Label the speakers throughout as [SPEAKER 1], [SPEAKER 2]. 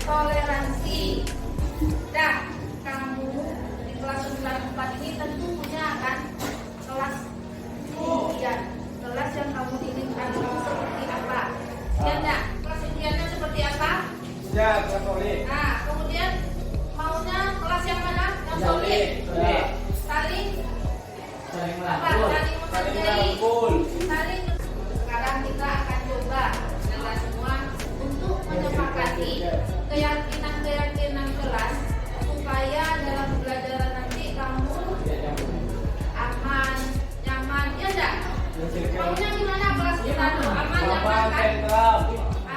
[SPEAKER 1] Toleransi. Nah, kamu di kelas 94 ini tentu punya kan kelas impian, kelas yang kamu inginkan seperti apa? Ya enggak? Kelas impiannya seperti apa?
[SPEAKER 2] Ya, kelas solid.
[SPEAKER 1] Nah, kemudian maunya kelas yang mana? Yang solid. Saling apa? Saling menghargai. Saling. Sekarang kita akan coba kita semua untuk menyepakati keyakinan kelas supaya dalam pembelajaran nanti kamu aman, nyaman, ya enggak? Maunya gimana kelas kita tuh? Aman, nyaman kan?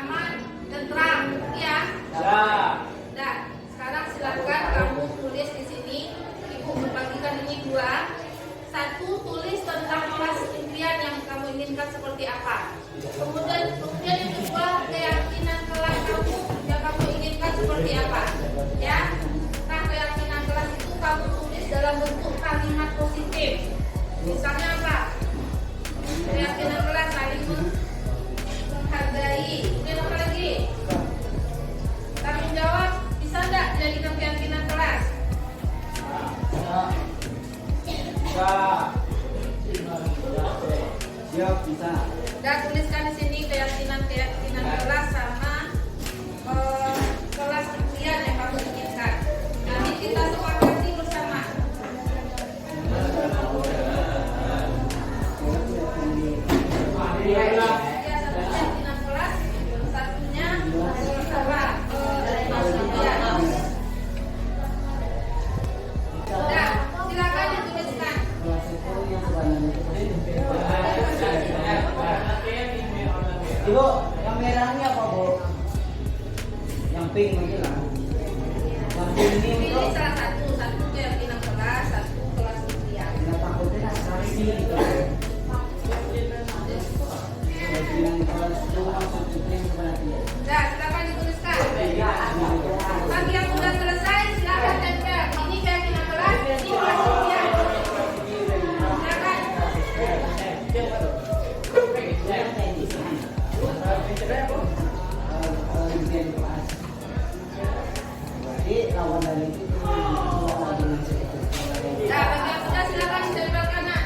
[SPEAKER 1] Aman, tentram, ya? Nah, sekarang silakan kamu tulis di sini. Ibu membagikan ini dua. Satu, tulis tentang kelas impian yang kamu inginkan seperti apa. Kemudian yang kedua, keyakinan kelas kamu yang kamu inginkan seperti apa. Ya. Nah, keyakinan kelas itu kamu tulis dalam bentuk kalimat positif. Misalnya apa? Keyakinan kelas saling menghargai. Kemudian apa lagi? Tanggung jawab. Bisa enggak jadikan keyakinan kelas?
[SPEAKER 2] Siap, bisa.
[SPEAKER 1] Dan tuliskan di sini keyakinan kelas sama kelas impian yang kamu inginkan. Nanti kita sepakati bersama. Ya, satu keyakinan kelas, satunya apa? Kelas impian. Nah, silakan dituliskan.
[SPEAKER 2] Ibu, yang merahnya apa, Bu? Yang pink mungkin lah. Yang pink ini
[SPEAKER 1] Pilih
[SPEAKER 2] untuk
[SPEAKER 1] salah satu keyakinan kelas, satu kelas impian.
[SPEAKER 2] yang takutnya sekali gitu. Yang kelas itu langsung cipring sebenarnya.
[SPEAKER 1] Nah, silakan dituliskan. Bagi yang sudah selesai, silakan tempel. Ini keyakinan kelas, ini kelas impian. Silakan.
[SPEAKER 2] Jadi lawan dari itu
[SPEAKER 1] Nah, bagi yang sudah silakan ditempelkan, Nak.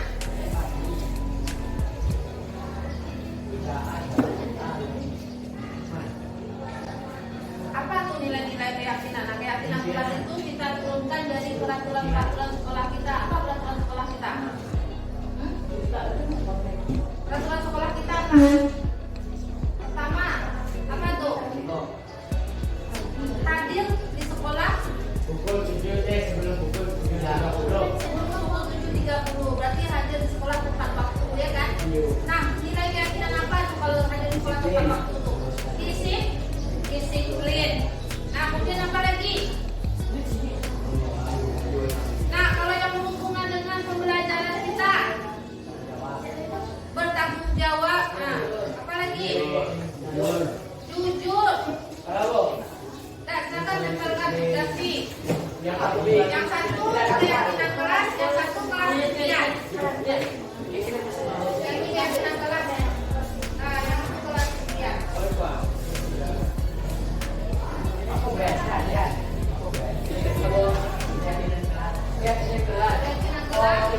[SPEAKER 1] Apa tuh nilai-nilai keyakinan? Nah, keyakinan kelas itu kita turunkan dari peraturan-peraturan sekolah kita. Apa peraturan sekolah kita? Peraturan sekolah kita apa? Pertama, apa tuh? Hadir di sekolah
[SPEAKER 2] pukul 7
[SPEAKER 1] Nah, nilai keyakinan apa tuh kalau ada di sekolah tepat waktu tuh? Disiplin. Nah, kemudian apa lagi? Nah, kalau yang berhubungan dengan pembelajaran kita, bertanggung jawab. Nah, apa lagi? Jujur. Nah, silakan tempelkan gaji. Yang satu keyakinan kelas, yang satu kelas impian. Yang ini keyakinan kelas. Nah, yang satu kelas impian. Keyakinan kelas.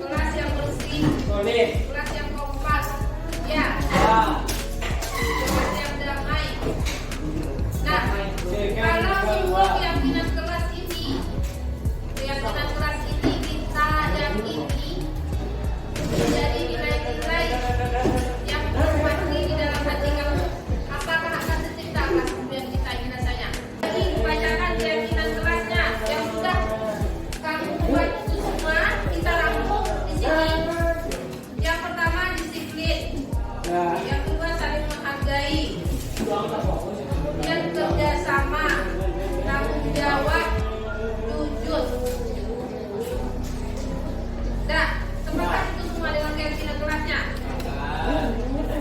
[SPEAKER 1] Kelas yang bersih, kelas yang kompak, ya, kelas yang damai. Nah, kalau semua keyakinan kelas ini kita yakini menjadi nilai-nilai yang terpatri di dalam hati kamu, apakah akan tercipta kemudian kita ingin rasanya? Jadi bacakan keyakinan kelasnya yang sudah kamu buat itu semua, kita rangkum di sini. Yang pertama disiplin, yang kedua saling menghargai, kemudian kerjasama, tanggung jawab, jujur. Nah, sepakat itu semua dengan keyakinan kelasnya.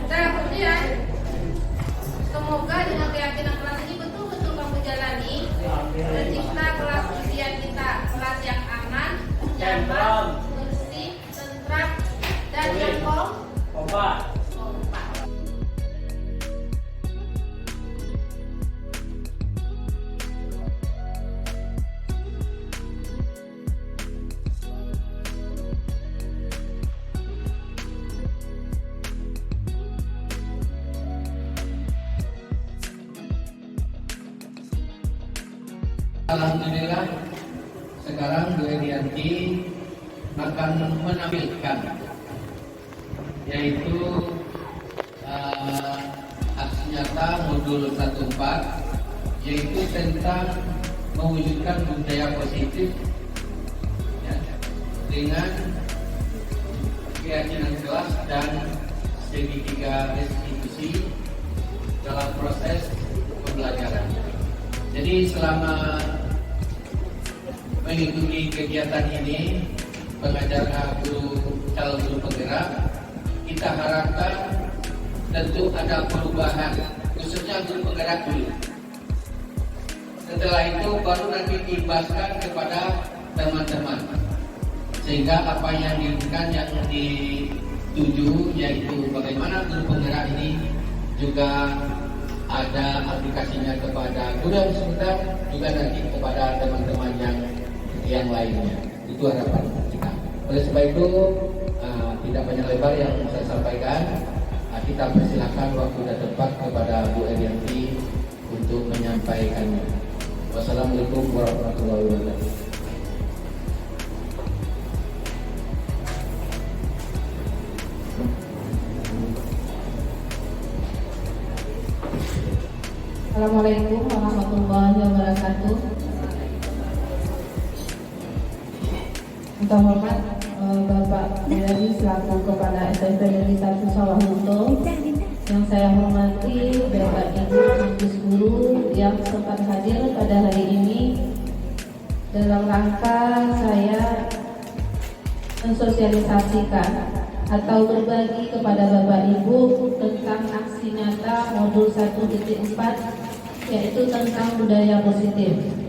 [SPEAKER 1] Nah, kemudian semoga dengan keyakinan kelas ini betul-betul kamu jalani, tercipta kelas ujian kita, kelas yang aman, nyaman, bersih, tentram, dan yang kompak.
[SPEAKER 3] Alhamdulillah, sekarang Bu Edianti akan menampilkan yaitu aksi nyata modul 14, yaitu tentang mewujudkan budaya positif ya, dengan keyakinan kelas dan segitiga restitusi dalam proses pembelajaran. Jadi selama mengikuti kegiatan ini, pengajar calon guru penggerak, kita harapkan tentu ada perubahan, khususnya guru penggerak dulu. Setelah itu baru nanti diimbaskan kepada teman-teman, sehingga apa yang diinginkan yang dituju yaitu bagaimana guru penggerak ini juga ada aplikasinya kepada guru yang sebentar, juga nanti kepada teman-teman yang lainnya. Itu harapan kita. Oleh sebab itu tidak banyak lebar yang saya sampaikan. Kita persilakan waktu dan tempat kepada Bu Erianti untuk menyampaikannya. Wassalamualaikum warahmatullahi wabarakatuh.
[SPEAKER 1] Assalamualaikum warahmatullahi wabarakatuh. Minta hormat Bapak Dewi selaku Kepala SMP Negeri 1 Sawahunto, yang saya hormati Bapak Ibu kampus guru yang sempat hadir pada hari ini dalam rangka saya mensosialisasikan atau berbagi kepada Bapak Ibu tentang aksi nyata modul 1.4, yaitu tentang budaya positif.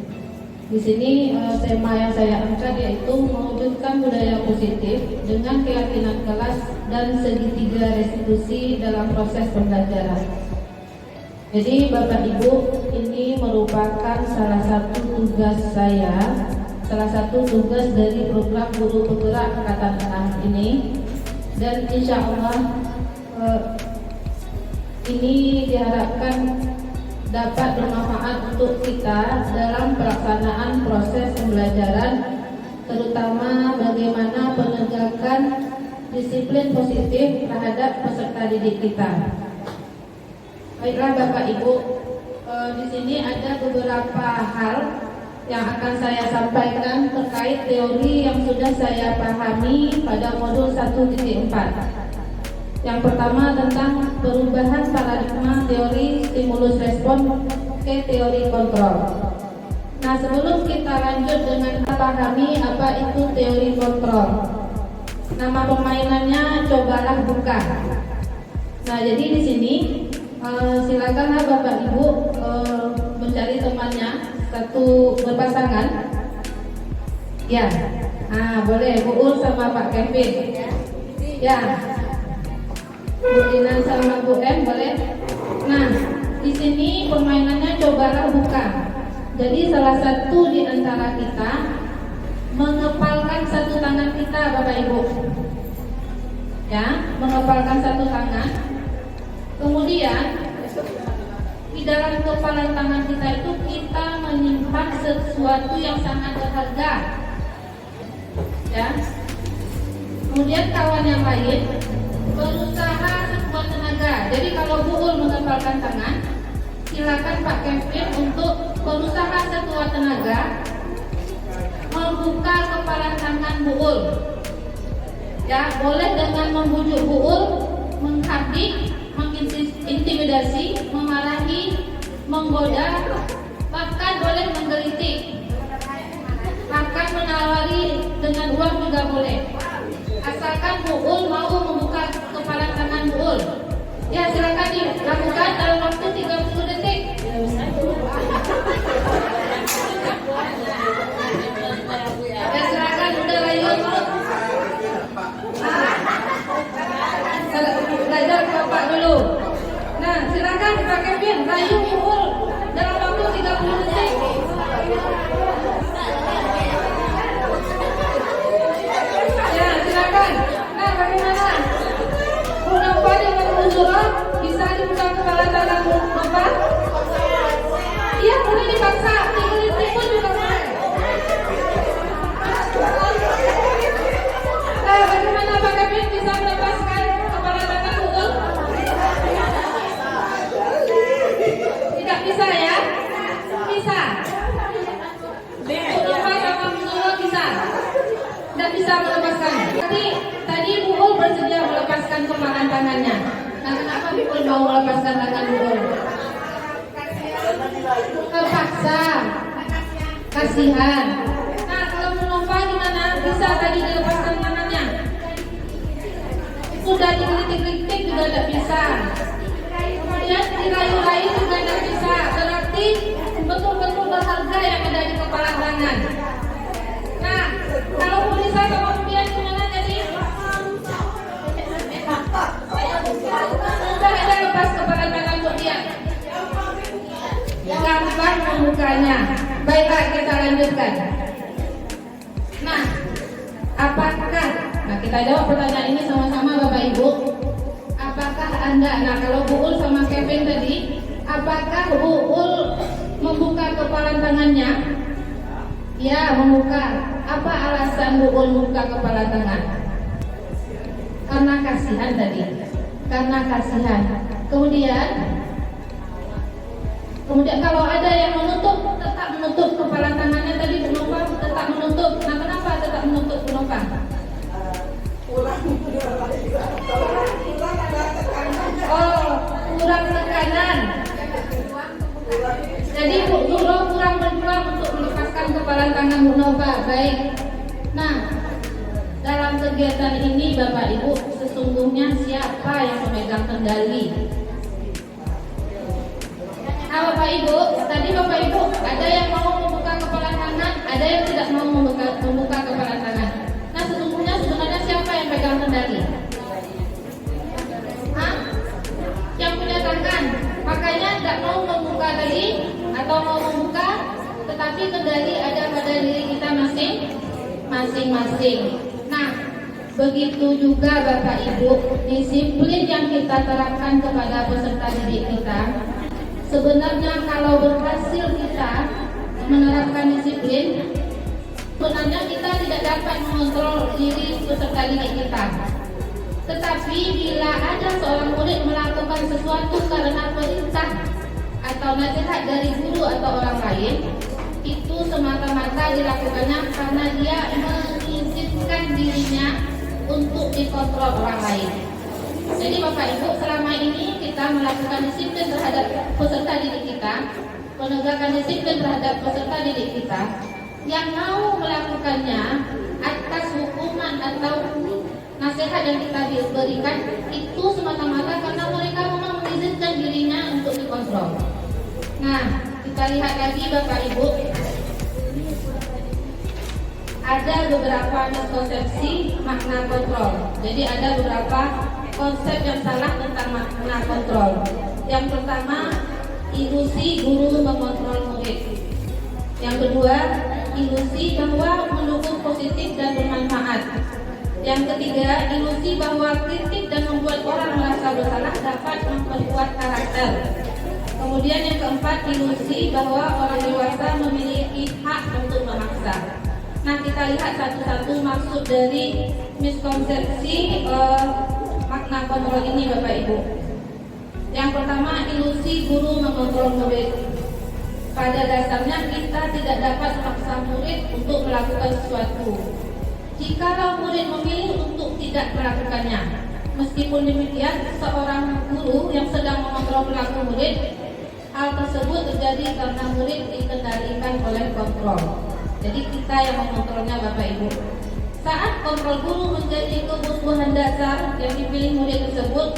[SPEAKER 1] Di sini tema yang saya angkat yaitu mewujudkan budaya positif dengan keyakinan kelas dan segitiga restitusi dalam proses pembelajaran. Jadi Bapak Ibu, ini merupakan salah satu tugas saya, salah satu tugas dari program Guru Penggerak Angkatan 6 ini, dan insya Allah ini diharapkan dapat bermanfaat untuk kita dalam pelaksanaan proses pembelajaran, terutama bagaimana penegakan disiplin positif terhadap peserta didik kita. Baiklah Bapak Ibu, di sini ada beberapa hal yang akan saya sampaikan terkait teori yang sudah saya pahami pada modul 1.4. Yang pertama tentang perubahan paradigma teori stimulus respon ke teori kontrol. Nah, sebelum kita lanjut dengan pahami apa itu teori kontrol, nama permainannya cobalah buka. Nah, jadi di sini silakanlah Bapak Ibu mencari temannya satu berpasangan. Ya, nah boleh Bu Ul sama Pak Kevin. Ya. Bu Dinan sama Bu M boleh. Nah, di sini permainannya cobalah buka. Jadi salah satu di antara kita mengepalkan satu tangan kita, Bapak Ibu. Ya, mengepalkan satu tangan. Kemudian di dalam kepalan tangan kita itu kita menyimpan sesuatu yang sangat berharga. Ya. Kemudian kawan yang lain berusaha sekuat tenaga. Jadi kalau Bu Ul mengepalkan tangan, silakan Pak Kevin untuk berusaha sekuat tenaga membuka kepalan tangan Bu Ul. Ya, boleh dengan membujuk Bu Ul, menghardik, mengintimidasi, memarahi, menggoda, bahkan boleh menggelitik, bahkan menawari dengan uang juga boleh. Asalkan Bu Ul mau membuka kepala tangan Bu Ul. Ya, silakan dilakukan dalam waktu 30 detik. Ya, silakan udah layar dulu. Belajar Bapak dulu. Nah, silakan Pak Kevin rayu Bu Ul dalam waktu 30 detik. Ya, silakan. Nah, bagaimana? Bu Nova dengan Bu Zura bisa dibuka kepala tangan Bu Nova? Iya, boleh dipaksa. 3 detik pun juga boleh. Nah, bagaimana Pak Kevin bisa melepaskan kepala tangan Bu Ul? Tidak bisa ya? Bisa. Bu Nova sama Bu Zura bisa. Tidak bisa melepaskan. berarti tadi Bu Ul bersedia melepaskan kepalan tangannya. Nah, kenapa Bu Ul mau melepaskan tangan Bu Ul? Terpaksa, kasihan. Nah, kalau Munova gimana? Bisa tadi dilepaskan tangannya? Sudah dikritik-kritik juga tidak bisa. Kemudian dirayu-rayu juga tidak bisa. Berarti betul-betul berharga yang ada di kepala tangan. Nah, kalau Mulisa sama Rubian gimana jadi? Sudah ada lepas kepala tangan Rubian. Gampang membukanya. Baiklah, kita lanjutkan. Nah, apakah? Nah, kita jawab pertanyaan ini sama-sama Bapak Ibu. Apakah Anda, nah kalau Bu Ul sama Kevin tadi, apakah Bu Ul membuka kepala tangannya? Ya, membuka. Apa alasan Bu Ul membuka kepala tangan? Karena kasihan tadi. Karena kasihan. Kemudian kalau ada yang menutup, tetap menutup kepala tangannya tadi Bu Nova, tetap menutup. Nah, kenapa tetap menutup Bu Nova? Oh, kurang tekanan. Jadi Bu Nuro kurang berjuang untuk melepaskan kepala tangan Bu Nova. Baik. Nah, dalam kegiatan ini Bapak Ibu, sesungguhnya siapa yang memegang kendali? Nah, Bapak Ibu, tadi Bapak Ibu ada yang mau membuka kepala tangan, ada yang tidak mau membuka kepala tangan. Nah, sebenarnya siapa yang pegang kendali? Hah? Yang punya tangan. Makanya tidak mau membuka tadi atau mau membuka, tetapi kendali ada pada diri kita masing-masing. Nah, begitu juga Bapak Ibu, disiplin yang kita terapkan kepada peserta didik kita. Sebenarnya kalau berhasil kita menerapkan disiplin, sebenarnya kita tidak dapat mengontrol diri peserta didik kita. Tetapi bila ada seorang murid melakukan sesuatu karena perintah atau nasihat dari guru atau orang lain, itu semata-mata dilakukannya karena dia mengizinkan dirinya untuk dikontrol orang lain. Jadi Bapak Ibu, selama ini kita melakukan disiplin terhadap peserta didik kita, penegakan disiplin terhadap peserta didik kita. Yang mau melakukannya atas hukuman atau nasihat yang kita berikan itu semata-mata karena mereka memang mengizinkan dirinya untuk dikontrol. Nah, kita lihat lagi Bapak Ibu, ada beberapa miskonsepsi makna kontrol. Jadi ada beberapa konsep yang salah tentang makna kontrol. Yang pertama, ilusi guru mengontrol murid. Yang kedua, ilusi bahwa mendukung positif dan bermanfaat. Yang ketiga, ilusi bahwa kritik dan membuat orang merasa bersalah dapat memperkuat karakter. Kemudian yang keempat, ilusi bahwa orang dewasa memiliki hak untuk memaksa. Nah, kita lihat satu-satu maksud dari miskonsepsi makna kontrol ini Bapak Ibu. Yang pertama, ilusi guru mengontrol murid. Pada dasarnya kita tidak dapat memaksa murid untuk melakukan sesuatu. Jikalau murid memilih untuk tidak melakukannya, meskipun demikian seorang guru yang sedang mengontrol perilaku murid, hal tersebut terjadi karena murid dikendalikan oleh kontrol. Jadi kita yang mengontrolnya Bapak Ibu. Saat kontrol guru menjadi kebutuhan dasar yang dipilih murid tersebut,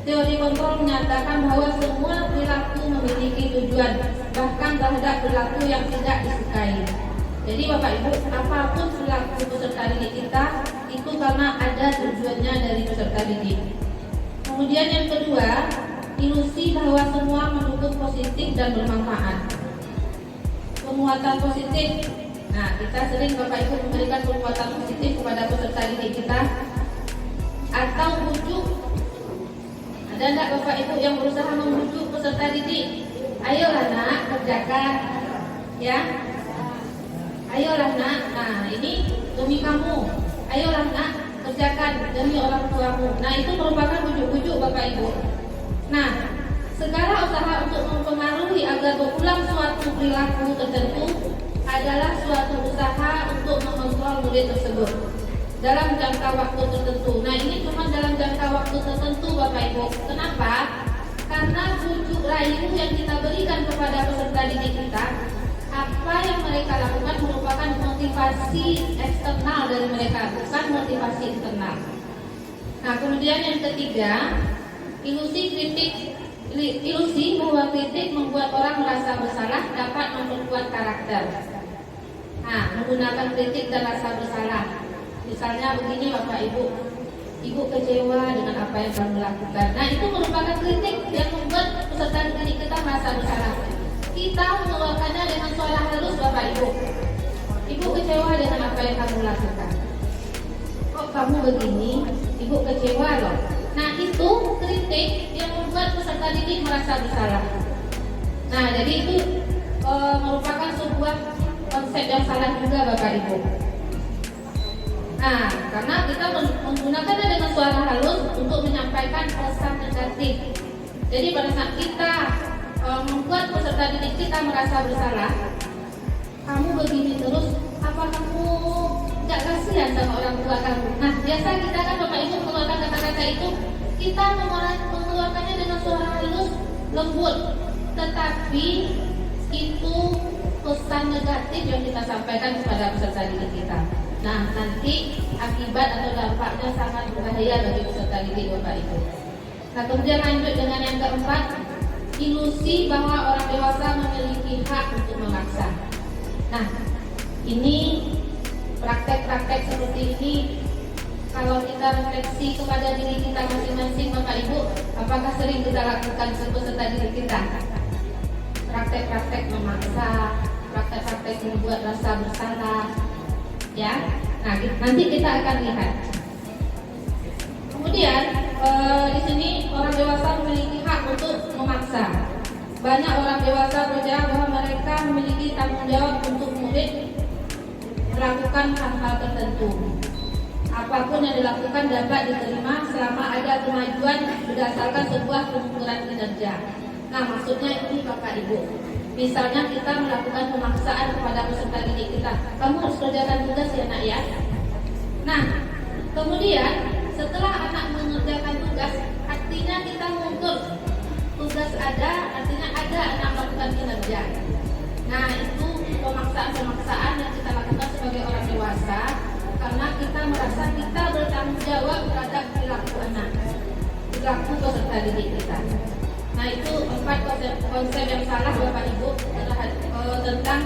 [SPEAKER 1] teori kontrol menyatakan bahwa semua perilaku memiliki tujuan, bahkan terhadap perilaku yang tidak disukai. Jadi Bapak Ibu, apapun perilaku peserta didik kita, itu karena ada tujuannya dari peserta didik. Kemudian yang kedua, ilusi bahwa semua mendukung positif dan bermanfaat. Penguatan positif. Nah, kita sering Bapak Ibu memberikan penguatan positif kepada peserta didik kita atau bujuk. Ada enggak Bapak Ibu yang berusaha membujuk peserta didik? Ayolah nak, kerjakan, ya. Ayolah nak, nah ini demi kamu. Ayolah nak, kerjakan demi orang tuamu. Nah, itu merupakan bujuk-bujuk Bapak Ibu. Nah, segala usaha untuk mempengaruhi agar berulang suatu perilaku tertentu adalah suatu usaha untuk mengontrol murid tersebut. dalam jangka waktu tertentu. Nah, ini cuma dalam jangka waktu tertentu Bapak Ibu. Kenapa? Karena bujuk rayu yang kita berikan kepada peserta didik kita, apa yang mereka lakukan merupakan motivasi eksternal dari mereka, bukan motivasi internal. Nah, kemudian yang ketiga, ilusi bahwa kritik membuat orang merasa bersalah dapat memperkuat karakter. Nah, menggunakan kritik dan rasa bersalah. Misalnya begini Bapak Ibu, Ibu kecewa dengan apa yang kamu lakukan. Nah, itu merupakan kritik yang membuat peserta didik kita merasa bersalah. Kita mengeluarkannya dengan suara halus Bapak Ibu. Ibu kecewa dengan apa yang kamu lakukan. Kok kamu begini? Ibu kecewa loh. Nah, itu kritik yang membuat peserta didik merasa bersalah. Nah, jadi itu merupakan sebuah konsep yang salah juga Bapak Ibu. Nah, karena kita menggunakannya dengan suara halus untuk menyampaikan pesan negatif. Jadi pada saat kita membuat peserta didik kita merasa bersalah, kamu begini terus, apa kamu gak kasihan sama orang tua kamu? Nah, biasa kita kan Bapak Ibu mengeluarkan kata-kata itu, kita mengeluarkannya dengan suara halus, lembut, tetapi itu pesan negatif yang kita sampaikan kepada peserta didik kita. Nah, nanti akibat atau dampaknya sangat berbahaya bagi peserta didik Bapak Ibu. Nah, kemudian lanjut dengan yang keempat, ilusi bahwa orang dewasa memiliki hak untuk memaksa. Nah, ini praktek-praktek seperti ini, kalau kita refleksi kepada diri kita masing-masing Bapak Ibu, apakah sering kita lakukan ke peserta didik kita? Praktek-praktek memaksa, praktek-praktek membuat rasa bersalah, ya. Nah, nanti kita akan lihat. Kemudian di sini orang dewasa memiliki hak untuk memaksa. Banyak orang dewasa berjawab bahwa mereka memiliki tanggung jawab untuk murid melakukan hal-hal tertentu. Apapun yang dilakukan dapat diterima selama ada kemajuan berdasarkan sebuah pengukuran kinerja. Nah, maksudnya ini Bapak Ibu. Misalnya kita melakukan pemaksaan kepada peserta didik kita, kamu harus kerjakan tugas ya nak ya. Nah, kemudian setelah anak mengerjakan tugas, artinya kita mengukur tugas ada, artinya ada anak melakukan kinerja. Nah, itu pemaksaan-pemaksaan yang kita lakukan sebagai orang dewasa, karena kita merasa kita bertanggung jawab terhadap perilaku anak, perilaku peserta didik kita. Nah, itu 4 konsep yang salah Bapak Ibu tentang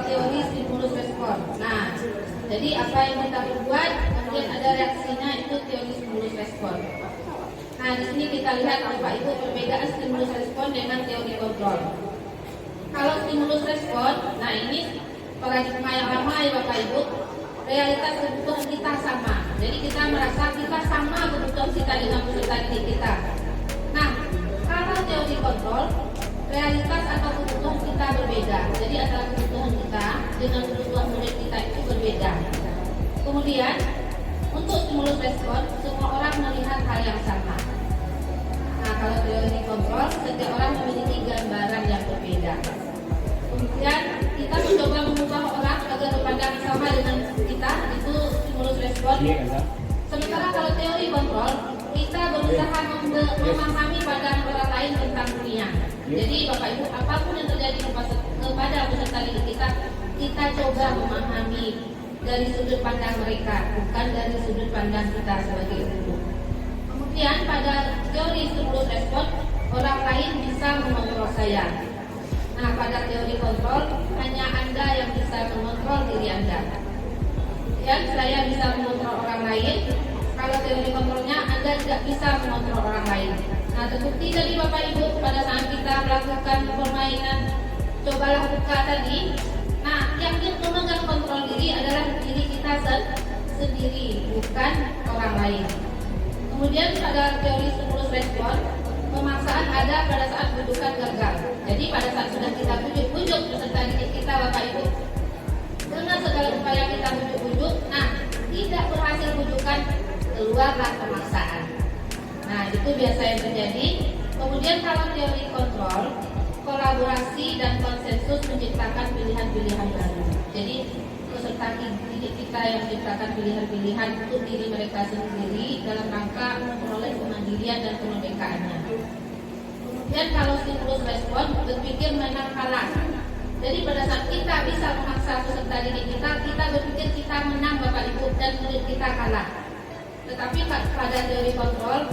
[SPEAKER 1] teori stimulus respon. Nah, jadi apa yang kita perbuat kemudian ada reaksinya, itu teori stimulus respon. Nah, di sini kita lihat Bapak Ibu perbedaan stimulus respon dengan teori kontrol. Kalau stimulus respon, nah ini paradigma yang lama ya Bapak Ibu. Realitas kebutuhan kita sama. Jadi kita merasa kita sama kebutuhan kita dengan peserta didik kita. Nah, kalau teori kontrol, realitas atau kebutuhan kita berbeda. Jadi antara kebutuhan kita dengan kebutuhan murid kita itu berbeda. Kemudian, untuk stimulus respon, semua orang melihat hal yang sama. Nah, kalau teori kontrol, setiap orang memiliki gambaran yang berbeda. Kemudian, kita mencoba mengubah orang agar berpandangan sama dengan kita, itu stimulus respon. Sementara kalau teori kontrol, kita berusaha memahami pandangan orang lain tentang dunia. Jadi Bapak Ibu, apapun yang terjadi kepada peserta didik kita, kita coba memahami dari sudut pandang mereka, bukan dari sudut pandang kita sebagai guru. Kemudian pada teori stimulus respon, orang lain bisa mengontrol saya. Nah, pada teori kontrol, hanya Anda yang bisa mengontrol diri Anda. Yang saya bisa mengontrol orang lain. Kalau teori kontrolnya, Anda tidak bisa mengontrol orang lain. Nah, terbukti tadi Bapak Ibu, pada saat kita melakukan permainan cobalah buka tadi, nah, yang memegang kontrol diri adalah diri kita sendiri, bukan orang lain. Kemudian pada teori stimulus respon, pemaksaan ada pada saat bujukan gagal. Jadi pada saat sudah kita bujuk peserta didik kita Bapak Ibu, dengan segala upaya kita bujuk-bujuk, nah, tidak berhasil bujukan, keluarlah pemaksaan. Nah, itu biasa yang terjadi. Kemudian kalau teori kontrol, kolaborasi dan konsensus menciptakan pilihan-pilihan baru. Jadi peserta didik kita yang menciptakan pilihan-pilihan untuk diri mereka sendiri dalam rangka memperoleh kemandirian dan kemerdekaannya. Kemudian kalau stimulus respon, berpikir menang kalah. Jadi pada saat kita bisa memaksa peserta didik kita berpikir kita menang Bapak Ibu dan murid kita kalah. Tetapi pada teori kontrol,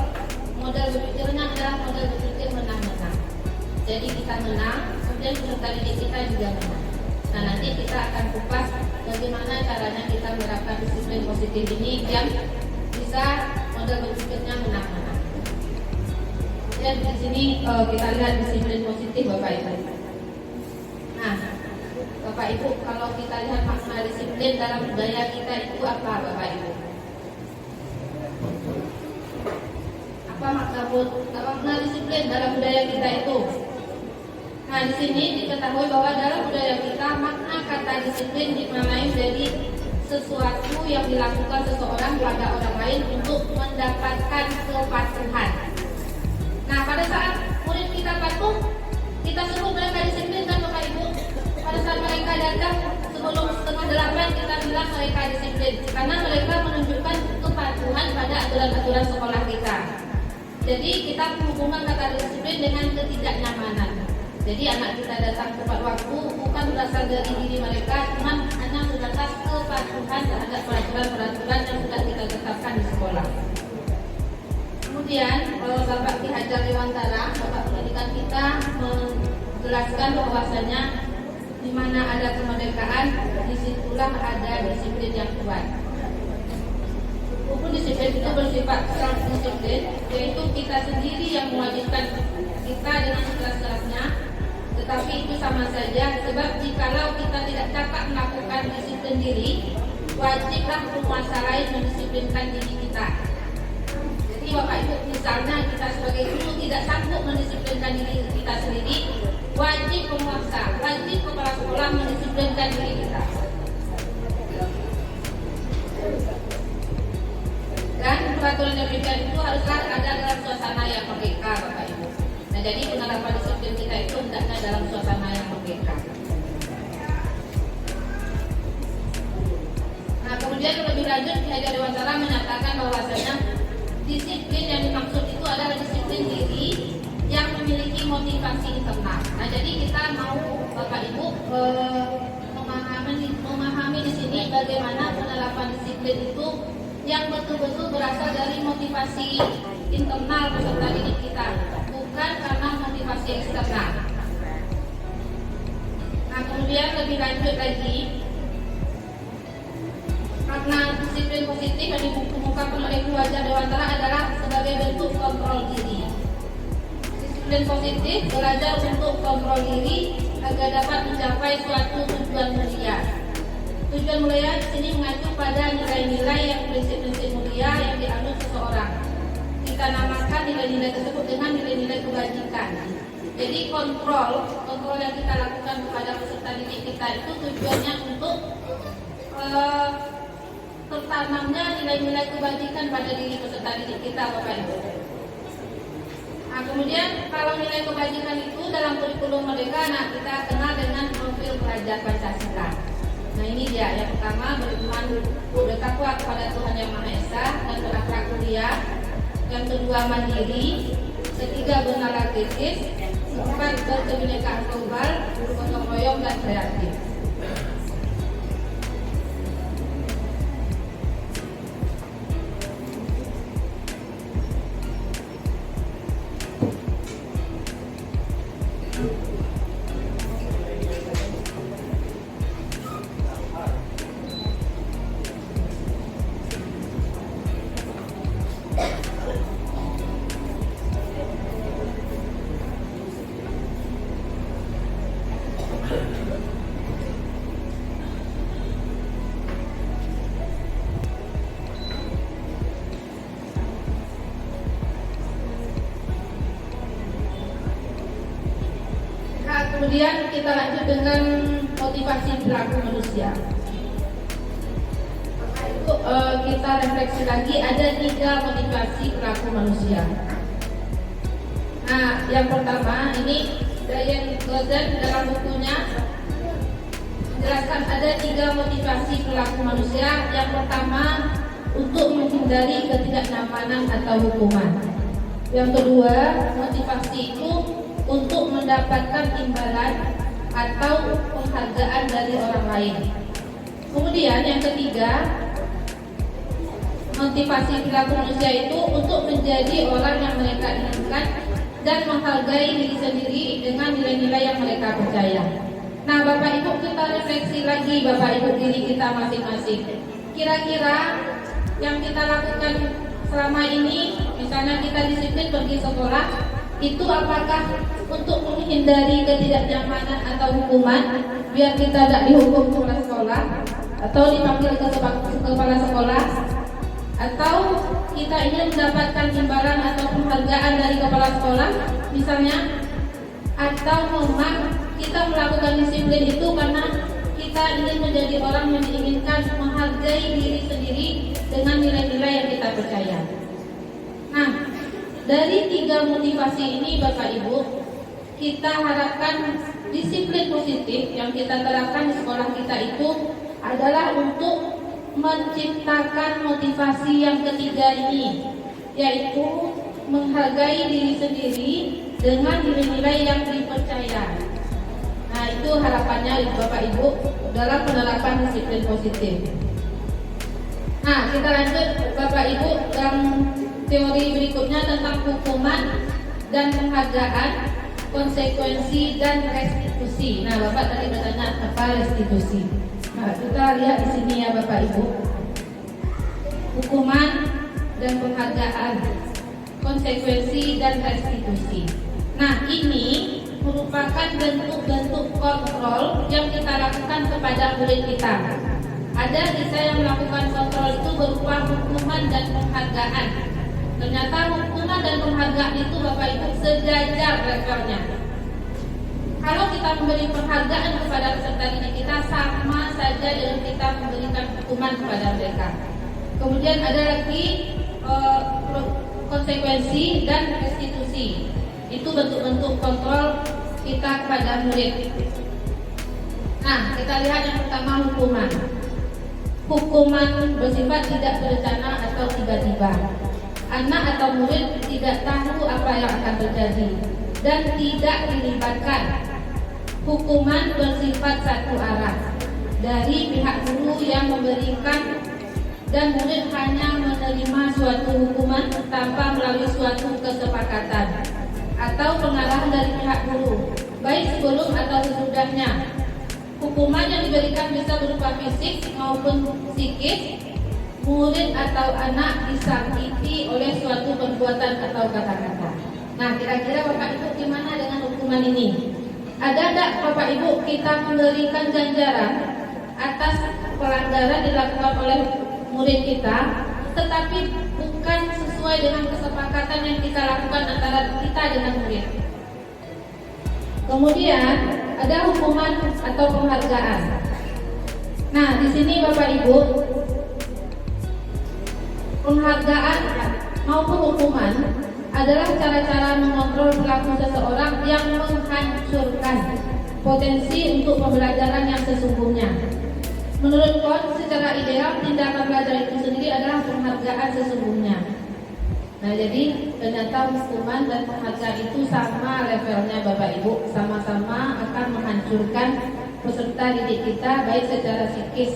[SPEAKER 1] model berpikirnya adalah model berpikir menang-menang. Jadi kita menang, kemudian peserta didik kita juga menang. Nah, nanti kita akan kupas bagaimana caranya kita menerapkan disiplin positif ini yang bisa model berpikirnya menang-menang. Dan di sini kita lihat disiplin positif Bapak Ibu. Nah, Bapak Ibu, kalau kita lihat makna disiplin dalam budaya kita itu apa Bapak Ibu? Apa makna disiplin dalam budaya kita itu? Nah, di sini diketahui bahwa dalam budaya kita makna kata disiplin dimaknai menjadi sesuatu yang dilakukan seseorang pada orang lain untuk mendapatkan kepatuhan. Nah, pada saat murid kita patuh, kita suruh mereka disiplin kan Bapak Ibu. Pada saat mereka datang sebelum 7:30 kita bilang mereka disiplin karena mereka menunjukkan kepatuhan pada aturan-aturan sekolah kita. Jadi kita menghubungkan kata disiplin dengan ketidaknyamanan. Jadi anak kita datang tepat waktu bukan berasal dari diri mereka, cuma hanya sebatas kepatuhan terhadap peraturan-peraturan yang sudah kita tetapkan di sekolah. Kemudian Bapak Ki Hajar Dewantara, Bapak pendidikan kita menjelaskan bahwasanya di mana ada kemerdekaan, disitulah ada disiplin yang kuat. Hukum disiplin itu bersifat self-disiplin, yaitu kita sendiri yang mewajibkan kita dengan sekeras-kerasnya. Tetapi itu sama saja, sebab jikalau kita tidak dapat melakukan disiplin diri, wajiblah penguasa lain mendisiplinkan diri kita. Jadi Bapak Ibu, misalnya kita sebagai guru tidak sanggup mendisiplinkan diri kita sendiri, wajib penguasa, wajib kepala sekolah mendisiplinkan diri kita. Dan peraturan yang diberikan itu haruslah ada dalam suasana yang merdeka Bapak Ibu. Nah, jadi penerapan disiplin kita itu hendaknya dalam suasana yang merdeka. Nah, kemudian lebih lanjut Ki Hajar Dewantara menyatakan bahwasanya disiplin yang dimaksud itu adalah disiplin diri yang memiliki motivasi internal. Nah, jadi kita mau Bapak Ibu memahami di sini bagaimana penerapan disiplin itu yang betul-betul berasal dari motivasi internal peserta didik kita, bukan karena motivasi eksternal. Nah, kemudian lebih lanjut lagi, makna disiplin positif yang dikemukakan oleh Ki Hajar Dewantara adalah sebagai bentuk kontrol diri. Disiplin positif belajar untuk kontrol diri agar dapat mencapai suatu tujuan mulia. Tujuan mulia di sini mengacu pada nilai-nilai yang prinsip-prinsip mulia yang dianut seseorang. Kita namakan nilai-nilai tersebut dengan nilai-nilai kebajikan. Jadi kontrol yang kita lakukan kepada peserta didik kita itu tujuannya untuk tertanamnya nilai-nilai kebajikan pada diri peserta didik kita Bapak Ibu. Nah, kemudian kalau nilai kebajikan itu dalam kurikulum merdeka, nah kita kenal dengan profil pelajar Pancasila. Nah, ini dia yang pertama, beriman bertakwa kepada Tuhan Yang Maha Esa dan berakhlak mulia. Yang kedua, mandiri. Ketiga, bernalar kritis. Keempat, berkebinekaan global, bergotong royong dan kreatif. Kemudian kita lanjut dengan motivasi perilaku manusia. Itu kita refleksi lagi, ada 3 motivasi perilaku manusia. Nah, yang pertama ini Diane Goodman dalam bukunya jelaskan ada 3 motivasi perilaku manusia. Yang pertama, untuk menghindari ketidaknyamanan atau hukuman. Yang kedua, motivasi itu untuk mendapatkan imbalan atau penghargaan dari orang lain. Kemudian yang ketiga, motivasi perilaku manusia itu untuk menjadi orang yang mereka inginkan dan menghargai diri sendiri dengan nilai-nilai yang mereka percaya. Nah, Bapak Ibu, kita refleksi lagi Bapak Ibu diri kita masing-masing. Kira-kira yang kita lakukan selama ini, misalnya kita disiplin pergi sekolah, itu apakah untuk menghindari ketidaknyamanan atau hukuman biar kita tidak dihukum kepala sekolah atau dipanggil ke kepala sekolah, atau kita ingin mendapatkan imbalan atau penghargaan dari kepala sekolah misalnya, atau memang kita melakukan disiplin itu karena kita ingin menjadi orang yang diinginkan, menghargai diri sendiri dengan nilai-nilai yang kita percaya. Nah, dari 3 motivasi ini Bapak Ibu, kita harapkan disiplin positif yang kita terapkan di sekolah kita itu adalah untuk menciptakan motivasi yang ketiga ini, yaitu menghargai diri sendiri dengan nilai-nilai yang dipercaya. Nah, itu harapannya Bapak Ibu dalam penerapan disiplin positif. Nah, kita lanjut Bapak Ibu yang teori berikutnya tentang hukuman dan penghargaan, konsekuensi dan restitusi. Nah, Bapak tadi bertanya apa restitusi. Nah, kita lihat di sini ya Bapak Ibu. Hukuman dan penghargaan, konsekuensi dan restitusi. Nah, ini merupakan bentuk-bentuk kontrol yang kita lakukan kepada murid kita. Ada bisa yang melakukan kontrol itu berupa hukuman dan penghargaan. Ternyata hukuman dan penghargaan itu Bapak Ibu sejajar levelnya. Kalau kita memberi penghargaan kepada peserta didik kita, sama saja dengan kita memberikan hukuman kepada mereka. Kemudian ada lagi konsekuensi dan restitusi. Itu bentuk-bentuk kontrol kita kepada murid. Nah, kita lihat yang pertama, hukuman. Hukuman bersifat tidak berencana atau tiba-tiba. Anak atau murid tidak tahu apa yang akan terjadi dan tidak dilibatkan. Hukuman bersifat satu arah dari pihak guru yang memberikan, dan murid hanya menerima suatu hukuman tanpa melalui suatu kesepakatan atau pengarahan dari pihak guru, baik sebelum atau sesudahnya. Hukuman yang diberikan bisa berupa fisik maupun psikis. Murid atau anak disakiti oleh suatu perbuatan atau kata-kata. Nah, kira-kira Bapak Ibu gimana dengan hukuman ini? Ada tidak Bapak Ibu kita memberikan ganjaran atas pelanggaran dilakukan oleh murid kita, tetapi bukan sesuai dengan kesepakatan yang kita lakukan antara kita dengan murid? Kemudian ada hukuman atau penghargaan. Nah, di sini Bapak Ibu, penghargaan maupun hukuman adalah cara-cara mengontrol perilaku seseorang yang menghancurkan potensi untuk pembelajaran yang sesungguhnya. Menurut Kohn, secara ideal tindakan belajar itu sendiri adalah penghargaan sesungguhnya. Nah, jadi ternyata hukuman dan penghargaan itu sama levelnya Bapak Ibu, sama-sama akan menghancurkan peserta didik kita baik secara psikis.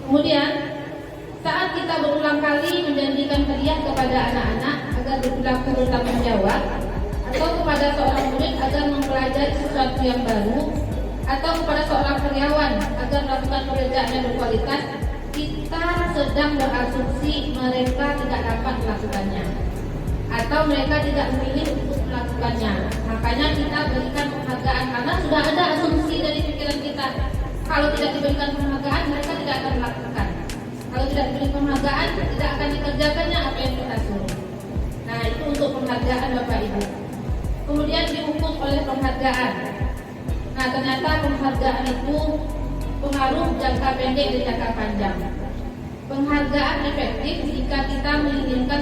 [SPEAKER 1] Kemudian saat kita berulang kali menjanjikan hadiah kepada anak-anak agar berperilaku bertanggung jawab, atau kepada seorang murid agar mempelajari sesuatu yang baru, atau kepada seorang karyawan agar melakukan pekerjaan yang berkualitas, kita sedang berasumsi mereka tidak dapat melakukannya, atau mereka tidak memilih untuk melakukannya. Makanya kita berikan penghargaan karena sudah ada asumsi dari pikiran kita. Kalau tidak diberikan penghargaan, mereka tidak akan melakukan. Kalau tidak diberi penghargaan, tidak akan dikerjakannya apa yang kita suruh. Nah, itu untuk penghargaan Bapak Ibu. Kemudian diukur oleh penghargaan. Nah, ternyata penghargaan itu pengaruh jangka pendek dan jangka panjang. Penghargaan efektif jika kita menginginkan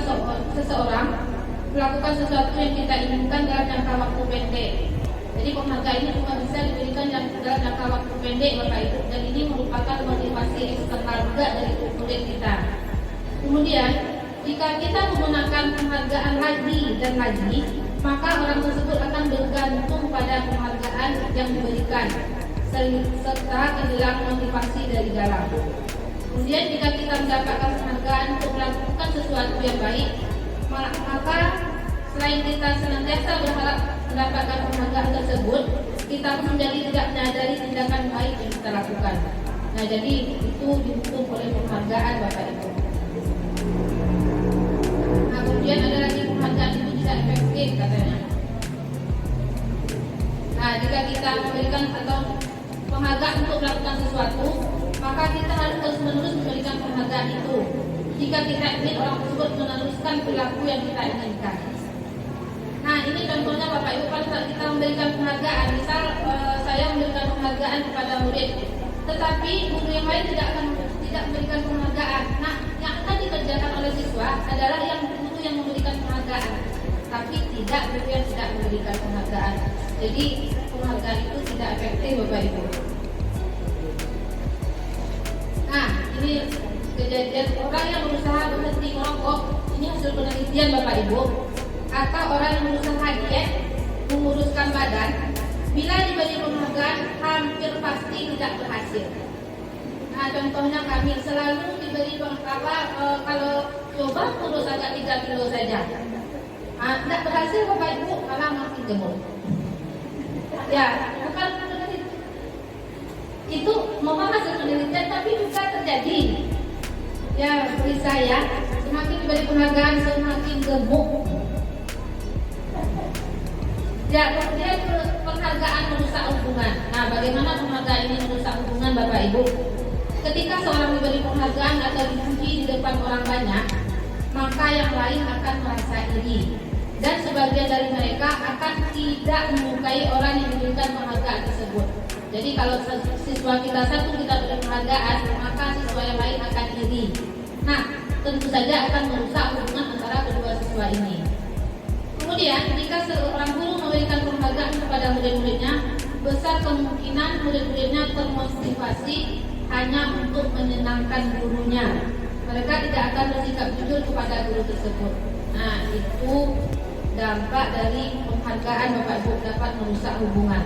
[SPEAKER 1] seseorang melakukan sesuatu yang kita inginkan dalam jangka waktu pendek. Jadi penghargaan ini cuma bisa diberikan dalam jangka waktu pendek Bapak Ibu, dan ini merupakan motivasi eksternal juga dari murid kita. Kemudian jika kita menggunakan penghargaan lagi dan lagi, maka orang tersebut akan bergantung pada penghargaan yang diberikan serta kehilangan motivasi dari dalam. Kemudian jika kita mendapatkan penghargaan untuk melakukan sesuatu yang baik, maka selain kita senantiasa berharap mendapatkan penghargaan tersebut, kita pun menjadi tidak menyadari tindakan baik yang kita lakukan. Nah, jadi itu didukung oleh penghargaan Bapak Ibu. Nah, kemudian ada lagi penghargaan itu tidak efektif katanya. Nah, jika kita memberikan atau penghargaan untuk melakukan sesuatu, maka kita harus terus-menerus memberikan penghargaan itu. Jika kita ingin orang tersebut meneruskan perilaku yang kita inginkan. Nah, ini contohnya Bapak Ibu, pada saat kita memberikan penghargaan, misal saya memberikan penghargaan kepada murid, tetapi guru yang lain tidak memberikan penghargaan. Nah, yang akan dikerjakan oleh siswa adalah guru yang memberikan penghargaan, tapi guru yang tidak memberikan penghargaan. Jadi penghargaan itu tidak efektif Bapak Ibu. Nah, ini kejadian orang yang berusaha berhenti merokok, ini hasil penelitian Bapak Ibu. Atau orang yang berusaha diet, menguruskan badan, bila diberi penghargaan hampir pasti tidak berhasil. Nah, contohnya kami selalu diberi kalau coba kurus agak 3 kilo saja. Tidak berhasil Bapak Ibu, malah makin gemuk. Ya, bukan itu memang hasil penelitian, tapi juga terjadi. Ya, seperti saya, semakin diberi penghargaan semakin gemuk. Ya, kemudian penghargaan merusak hubungan. Nah, bagaimana penghargaan ini merusak hubungan Bapak Ibu? Ketika seorang diberi penghargaan atau dipuji di depan orang banyak, maka yang lain akan merasa iri. Dan sebagian dari mereka akan tidak menyukai orang yang diberikan penghargaan tersebut. Jadi kalau siswa kita satu kita beri penghargaan, maka siswa yang lain akan iri. Nah, tentu saja akan merusak hubungan antara kedua siswa ini. Kemudian, jika seorang guru memberikan penghargaan kepada murid-muridnya, besar kemungkinan murid-muridnya termotivasi hanya untuk menyenangkan gurunya. Mereka tidak akan bersikap jujur kepada guru tersebut. Nah, itu dampak dari penghargaan Bapak Ibu dapat merusak hubungan.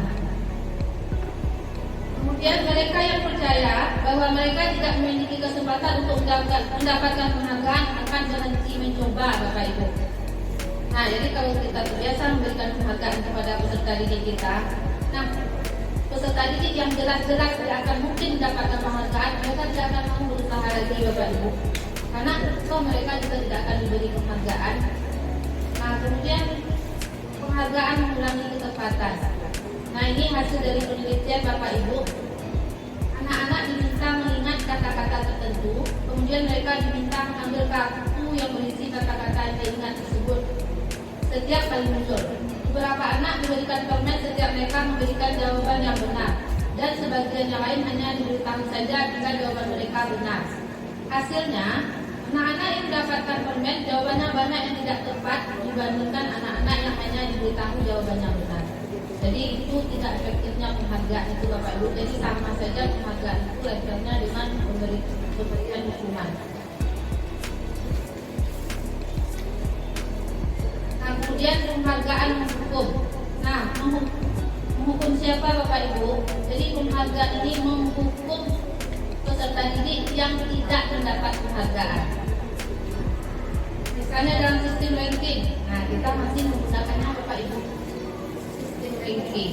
[SPEAKER 1] Kemudian mereka yang percaya bahwa mereka tidak memiliki kesempatan untuk mendapatkan penghargaan akan berhenti mencoba Bapak Ibu. Nah, jadi kalau kita terbiasa memberikan penghargaan kepada peserta didik kita, nah peserta didik yang jelas-jelas tidak akan mungkin mendapatkan penghargaan, mereka tidak akan mau berusaha lagi Bapak Ibu, karena mereka juga tidak akan diberi penghargaan. Nah, kemudian penghargaan mengurangi ketepatan. Nah, ini hasil dari penelitian Bapak Ibu. Anak-anak diminta mengingat kata-kata tertentu, kemudian mereka diminta mengambil kartu yang berisi kata-kata yang diingat tersebut setiap kali muncul. Beberapa anak diberikan permen setiap mereka memberikan jawaban yang benar, dan sebagian yang lain hanya diberitahu saja jika jawaban mereka benar. Hasilnya, anak-anak yang mendapatkan permen jawabannya banyak yang tidak tepat dibandingkan anak-anak yang hanya diberitahu jawaban yang benar. Jadi itu tidak efektifnya penghargaan itu Bapak Ibu. Jadi sama saja penghargaan itu levelnya dengan pemberian hukuman. Nah, kemudian penghargaan menghukum. Nah, menghukum siapa Bapak Ibu? Jadi penghargaan ini menghukum peserta didik yang tidak mendapat penghargaan. Misalnya dalam sistem ranking. Nah, kita masih menggunakannya Bapak Ibu. Sistem ranking.